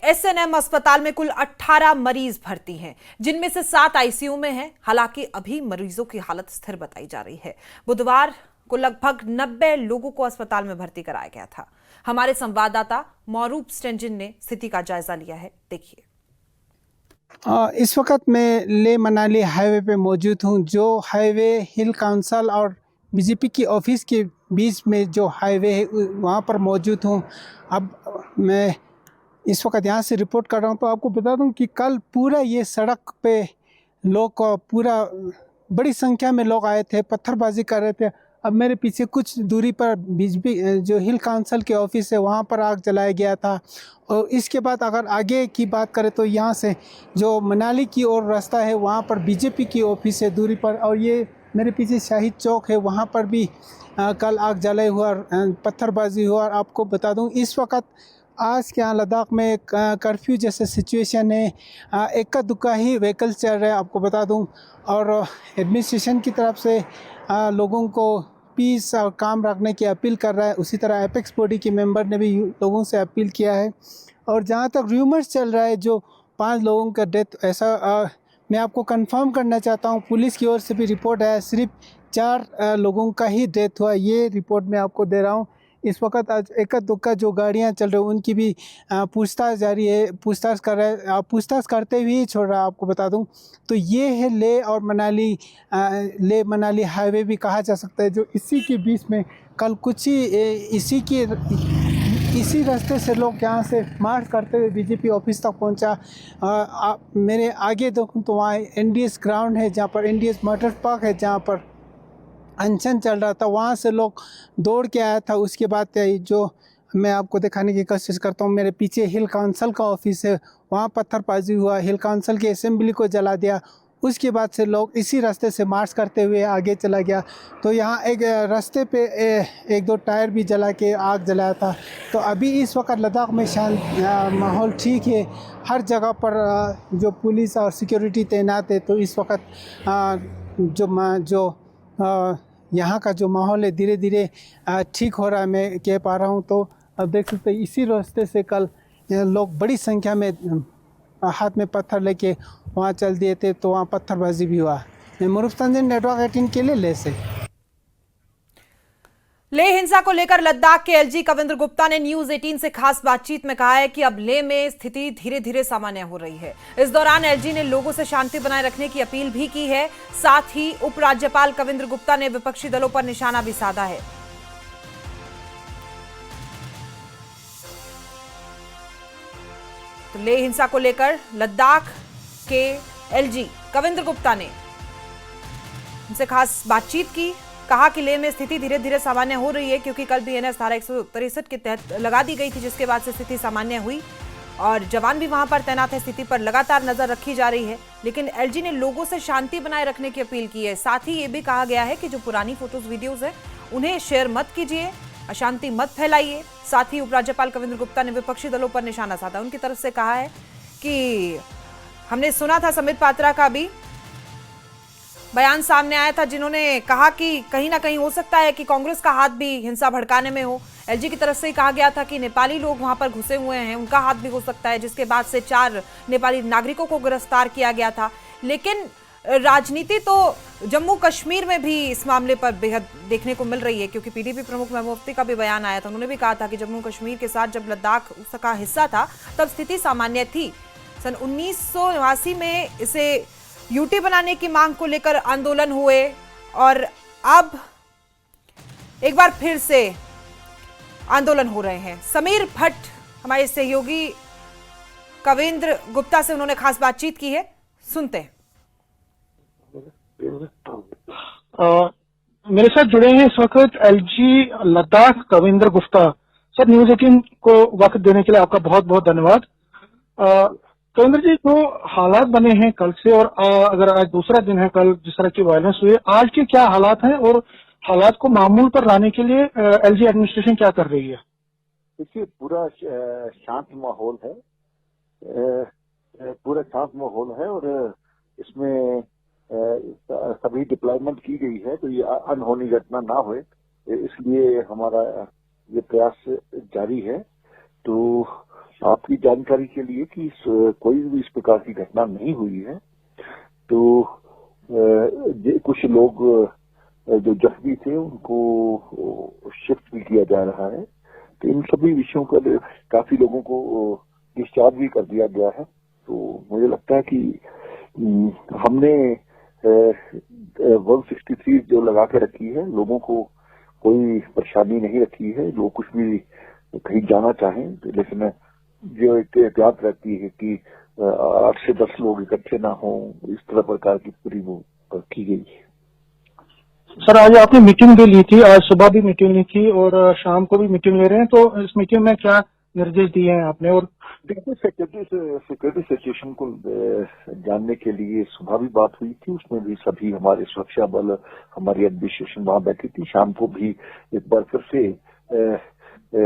SNM अस्पताल में कुल 18 मरीज भर्ती हैं, जिनमें से 7 आईसीयू में हैं। हालांकि अभी मरीजों की हालत स्थिर बताई जा रही है। बुधवार को लगभग 90 लोगों को अस्पताल में भर्ती कराया गया था। हमारे संवाददाता मौरूफ स्टेंजिन ने स्थिति का जायजा लिया है, देखिए। इस वक्त मैं ले मनाली हाईवे पे मौजूद हूँ, जो हाईवे हिल काउंसिल और बीजेपी की ऑफिस के बीच में जो हाईवे है वहाँ पर मौजूद हूँ। अब मैं इस वक्त यहाँ से रिपोर्ट कर रहा हूँ। तो आपको बता दूँ कि कल पूरा ये सड़क पे लोग पूरा बड़ी संख्या में लोग आए थे, पत्थरबाजी कर रहे थे। अब मेरे पीछे कुछ दूरी पर बीजेपी जो हिल काउंसिल के ऑफिस है वहाँ पर आग जलाया गया था। और इसके बाद अगर आगे की बात करें तो यहाँ से जो मनाली की ओर रास्ता है वहाँ पर बीजेपी की ऑफिस है दूरी पर। और ये मेरे पीछे शाहिद चौक है, वहाँ पर भी कल आग जलाए हुआ, पत्थरबाजी हुआ। और आपको बता दूँ इस वक्त आज के यहाँ लद्दाख में कर्फ्यू जैसे सिचुएशन है, इक्का दुक्का ही व्हीकल चल रहे हैं, आपको बता दूं। और एडमिनिस्ट्रेशन की तरफ से लोगों को पीस और काम रखने की अपील कर रहा है। उसी तरह एपेक्स बॉडी के मेंबर ने भी लोगों से अपील किया है। और जहाँ तक र्यूमर्स चल रहा है जो 5 लोगों का डेथ, ऐसा मैं आपको कंफर्म करना चाहता हूँ। पुलिस की ओर से भी रिपोर्ट है, सिर्फ 4 लोगों का ही डेथ हुआ, ये रिपोर्ट मैं आपको दे रहा हूँ। इस वक्त आज इक्का दुक्का जो गाड़ियाँ चल रही हैं उनकी भी पूछताछ जारी है, पूछताछ कर रहे हैं, पूछताछ करते हुए ही छोड़ रहा है, आपको बता दूं। तो ये है ले और मनाली, ले मनाली हाईवे भी कहा जा सकता है, जो इसी के बीच में कल कुछ ही इसी रास्ते से लोग यहाँ से मार्च करते हुए बीजेपी ऑफिस तक पहुँचा। मेरे आगे देखूँ तो वहाँ एनडीएस ग्राउंड है, जहाँ पर एनडीएस मोटर पार्क है, जहाँ पर अनशन चल रहा था, वहाँ से लोग दौड़ के आया था। उसके बाद जो मैं आपको दिखाने की कोशिश करता हूँ, मेरे पीछे हिल काउंसिल का ऑफिस है, वहाँ पत्थरबाजी हुआ, हिल काउंसिल की असेंबली को जला दिया। उसके बाद से लोग इसी रास्ते से मार्च करते हुए आगे चला गया। तो यहाँ एक रास्ते पे 1-2 टायर भी जला के आग जलाया था। तो अभी इस वक्त लद्दाख में शांत माहौल ठीक है, हर जगह पर जो पुलिस और सिक्योरिटी तैनात है। तो इस वक्त जो यहाँ का जो माहौल है धीरे धीरे ठीक हो रहा है, मैं कह पा रहा हूँ। तो अब देख सकते हैं इसी रास्ते से कल लोग बड़ी संख्या में हाथ में पत्थर लेके वहाँ चल दिए थे, तो वहाँ पत्थरबाजी भी हुआ। मैं मौरूफ स्टेंजिन, नेटवर्क 18 के लिए ले से। लेह हिंसा को लेकर लद्दाख के एलजी कविंद्र गुप्ता ने न्यूज 18 से खास बातचीत में कहा है कि अब लेह में स्थिति धीरे धीरे सामान्य हो रही है। इस दौरान एलजी ने लोगों से शांति बनाए रखने की अपील भी की है। साथ ही उपराज्यपाल कविंद्र गुप्ता ने विपक्षी दलों पर निशाना भी साधा है। तो लेह हिंसा को लेकर लद्दाख के एलजी कविंद्र गुप्ता ने उनसे खास बातचीत की, कहा कि लेह में स्थिति धीरे धीरे सामान्य हो रही है, क्योंकि कल बीएनएस धारा 163 के तहत लगा दी गई थी, जिसके बाद से स्थिति सामान्य हुई और जवान भी वहां पर तैनात है। स्थिति पर लगातार नजर रखी जा रही है, लेकिन एलजी ने लोगों से शांति बनाए रखने की अपील की है। साथ ही ये भी कहा गया है कि जो पुरानी फोटोज वीडियोज है उन्हें शेयर मत कीजिए, अशांति मत फैलाइए। साथ ही उपराज्यपाल कविंद्र गुप्ता ने विपक्षी दलों पर निशाना साधा। उनकी तरफ से कहा है कि हमने सुना था संबित पात्रा का भी बयान सामने आया था, जिन्होंने कहा कि कहीं ना कहीं हो सकता है कि कांग्रेस का हाथ भी हिंसा भड़काने में हो। एलजी की तरफ से ही कहा गया था कि नेपाली लोग वहां पर घुसे हुए हैं, उनका हाथ भी हो सकता है, जिसके बाद से 4 नेपाली नागरिकों को गिरफ्तार किया गया था। लेकिन राजनीति तो जम्मू कश्मीर में भी इस मामले पर बेहद देखने को मिल रही है, क्योंकि पीडीपी प्रमुख महबूब मुफ्ती का भी बयान आया था। उन्होंने भी कहा था कि जम्मू कश्मीर के साथ जब लद्दाख उसका हिस्सा था तब स्थिति सामान्य थी। सन 1989 में इसे यूटी बनाने की मांग को लेकर आंदोलन हुए और अब एक बार फिर से आंदोलन हो रहे हैं। समीर भट्ट हमारे सहयोगी कविंद्र गुप्ता से उन्होंने खास बातचीत की है, सुनते हैं। मेरे साथ जुड़े हैं इस वक्त LG Ladakh Kavinder Gupta. Sir, news 18 को वक्त देने के लिए आपका बहुत बहुत धन्यवाद। कविंद्र जी, जो हालात बने हैं कल से, और अगर आज दूसरा दिन है, कल जिस तरह की वायलेंस हुई है, आज के क्या हालात हैं और हालात को मामूल पर लाने के लिए एलजी एडमिनिस्ट्रेशन क्या कर रही है? देखिए, पूरा शांत माहौल है, पूरा शांत माहौल है और इसमें सभी डिप्लॉयमेंट की गई है, तो ये अनहोनी घटना ना हो, इसलिए हमारा ये प्रयास जारी है। तो आपकी जानकारी के लिए कि कोई भी इस प्रकार की घटना नहीं हुई है। तो कुछ लोग जो जख्मी थे उनको शिफ्ट भी किया जा रहा है। तो इन सभी विषयों पर काफी लोगों को डिस्चार्ज भी कर दिया गया है। तो मुझे लगता है कि हमने 163 जो लगा के रखी है, लोगों को कोई परेशानी नहीं रखी है। जो कुछ भी कहीं जाना चाहें तो, लेकिन जो एक एहतियात रहती है कि 8 से 10 लोग इकट्ठे ना हो, इस तरह प्रकार की पूरी वो की गई है। सर, आज आपने मीटिंग भी ली थी, आज सुबह भी मीटिंग ली थी और शाम को भी मीटिंग ले रहे हैं, तो इस मीटिंग में क्या निर्देश दिए हैं आपने? और देखिए, सिक्योरिटी सिचुएशन को जानने के लिए सुबह भी बात हुई थी, उसमें भी सभी हमारे सुरक्षा बल, हमारी एडमिनिस्ट्रेशन वहां बैठी थी। शाम को भी एक बार फिर से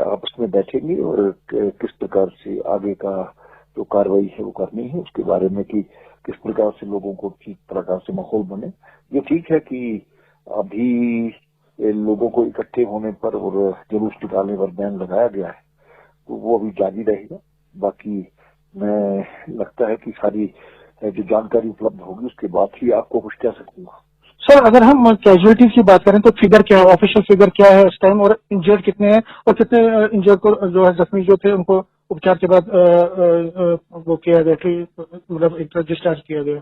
आपस में बैठेंगे और किस प्रकार से आगे का जो कार्रवाई है वो करनी है, उसके बारे में कि किस प्रकार से लोगों को ठीक प्रकार से माहौल बने। ये ठीक है कि अभी लोगों को इकट्ठे होने पर और जुलूस निकालने पर बैन लगाया गया है, तो वो अभी जारी रहेगा। बाकी मैं लगता है कि सारी जो जानकारी उपलब्ध होगी उसके बाद ही आपको कुछ कह सकूंगा। सर, अगर हम कैजुअलिटीज की बात करें तो फिगर क्या है, ऑफिशियल फिगर क्या है इस टाइम, और इंजर्ड कितने हैं, और कितने इंजर्ड को जो है जख्मी जो थे उनको उपचार के बाद वो किया गया कि मतलब एक डिस्चार्ज किया गया?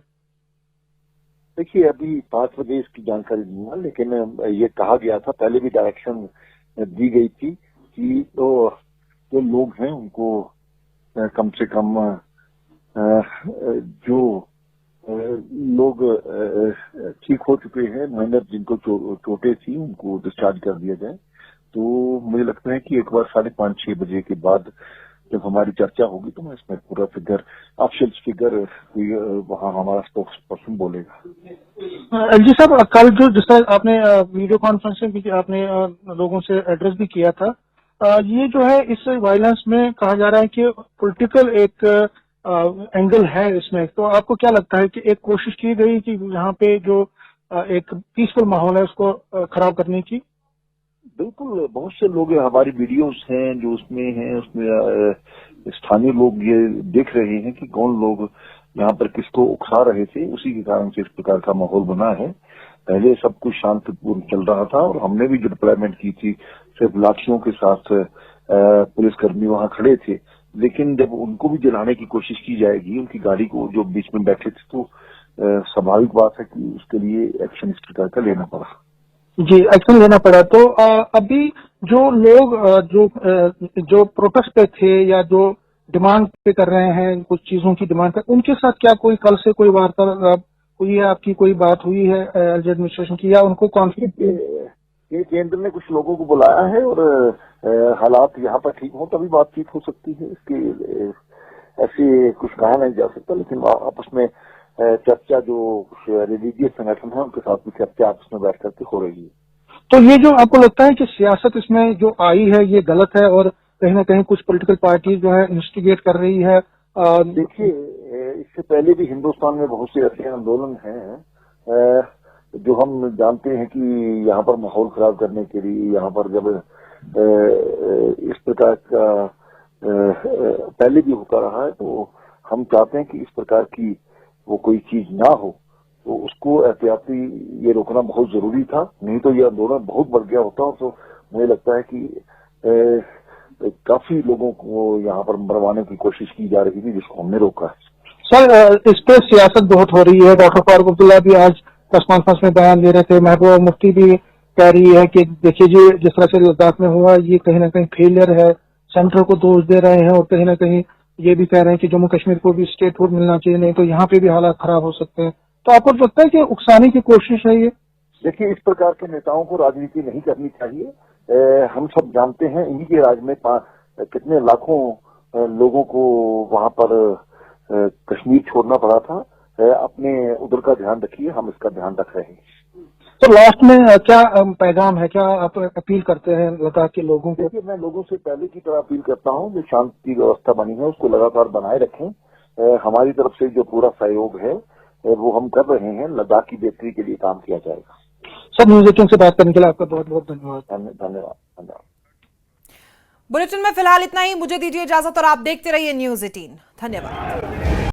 देखिए, अभी 5 बजे इसकी जानकारी नहीं है, लेकिन ये कहा गया था, पहले भी डायरेक्शन दी गई थी कि तो जो लोग हैं उनको कम से कम जो लोग ठीक हो चुके हैं, माइनर जिनको चोटें थी, उनको डिस्चार्ज कर दिया जाए। तो मुझे लगता है कि एक बार 5:30-6 बजे के बाद जब हमारी चर्चा होगी तो मैं इसमें पूरा फिगर, ऑफिशियल फिगर वहाँ हमारा स्पोक्स पर्सन बोलेगा। एलजी साहब, कल जो जिस तरह आपने वीडियो कॉन्फ्रेंसिंग भी आपने लोगों से एड्रेस भी किया था, ये जो है इस वायलेंस में कहा जा रहा है कि पॉलिटिकल एक एंगल है इसमें, तो आपको क्या लगता है कि एक कोशिश की गई कि यहाँ पे जो एक पीसफुल माहौल है उसको खराब करने की? बिल्कुल, बहुत से लोग, हमारी वीडियोस हैं जो उसमें स्थानीय लोग ये देख रहे हैं कि कौन लोग यहाँ पर किसको उकसा रहे थे, उसी के कारण से इस प्रकार का माहौल बना है। पहले सब कुछ शांतिपूर्ण चल रहा था और हमने भी जो डिप्लॉयमेंट की थी सिर्फ लाठियों के साथ पुलिसकर्मी वहां खड़े थे, लेकिन जब उनको भी जलाने की कोशिश की जाएगी, उनकी गाड़ी को जो बीच में बैठे थे, तो स्वाभाविक बात है कि उसके लिए एक्शन इस प्रकार का लेना पड़ा। जी, एक्शन लेना पड़ा। तो अभी जो लोग जो प्रोटेस्ट पे थे या जो डिमांड पे कर रहे हैं, कुछ चीजों की डिमांड कर, उनके साथ क्या कोई कल से कोई वार्तालाप हुई है, आपकी कोई बात हुई है एलजी एडमिनिस्ट्रेशन की, या उनको कॉन्फ्लिक्ट? ये केंद्र ने कुछ लोगों को बुलाया है और हालात यहाँ पर ठीक हो तभी बातचीत हो सकती है। इसकी ऐसे कुछ कहा नहीं जा सकता, लेकिन आपस में चर्चा जो रिलीजियस संगठन है उनके साथ भी चर्चा आपस में बैठ करके हो रही है। तो ये जो आपको लगता है कि सियासत इसमें जो आई है ये गलत है और कहीं ना कहीं कुछ पॉलिटिकल पार्टी जो है इंस्टिगेट कर रही है? देखिए, इससे पहले भी हिंदुस्तान में बहुत से ऐसे आंदोलन हैं जो हम जानते हैं कि यहाँ पर माहौल खराब करने के लिए, यहाँ पर जब इस प्रकार का पहले भी होता रहा है, तो हम चाहते हैं कि इस प्रकार की वो कोई चीज ना हो, तो उसको एहतियाती ये रोकना बहुत जरूरी था। नहीं तो ये आंदोलन बहुत बढ़ गया होता, तो मुझे लगता है कि काफी लोगों को यहाँ पर मरवाने की कोशिश की जा रही थी, जिसको हमने रोका है। सर, इस पे सियासत बहुत हो रही है। डॉक्टर फारूक अब्दुल्ला भी आज प्रेस कॉन्फ्रेंस में बयान दे रहे थे, महबूबा मुफ्ती भी कह रही है कि देखिए जी, जिस तरह से लद्दाख में हुआ ये कहीं ना कहीं फेलियर है, सेंटर को दोष दे रहे हैं, और कहीं ना कहीं ये भी कह रहे हैं कि जम्मू कश्मीर को भी स्टेटहुड मिलना चाहिए, नहीं तो यहाँ पे भी हालात खराब हो सकते हैं। तो आपको लगता है कि उकसाने की कोशिश है ये? देखिए, इस प्रकार के नेताओं को राजनीति नहीं करनी चाहिए। हम सब जानते हैं इन्हीं के राज में कितने लाखों लोगों को वहां पर कश्मीर छोड़ना पड़ा था। अपने उधर का ध्यान रखिए, हम इसका ध्यान रख रहे हैं। तो लास्ट में क्या पैगाम है, क्या आप अपील करते हैं लद्दाख के लोगों को? देखिए, मैं लोगों से पहले की तरह अपील करता हूं, जो शांति व्यवस्था बनी है उसको लगातार बनाए रखें। हमारी तरफ से जो पूरा सहयोग है वो हम कर रहे हैं, लद्दाख की बेहतरी के लिए काम किया जाएगा। सर, न्यूज़ 18 से बात करने के लिए आपका बहुत बहुत धन्यवाद। धन्यवाद। बुलेटिन में फिलहाल इतना ही। मुझे दीजिए इजाजत और आप देखते रहिए न्यूज़ 18। धन्यवाद।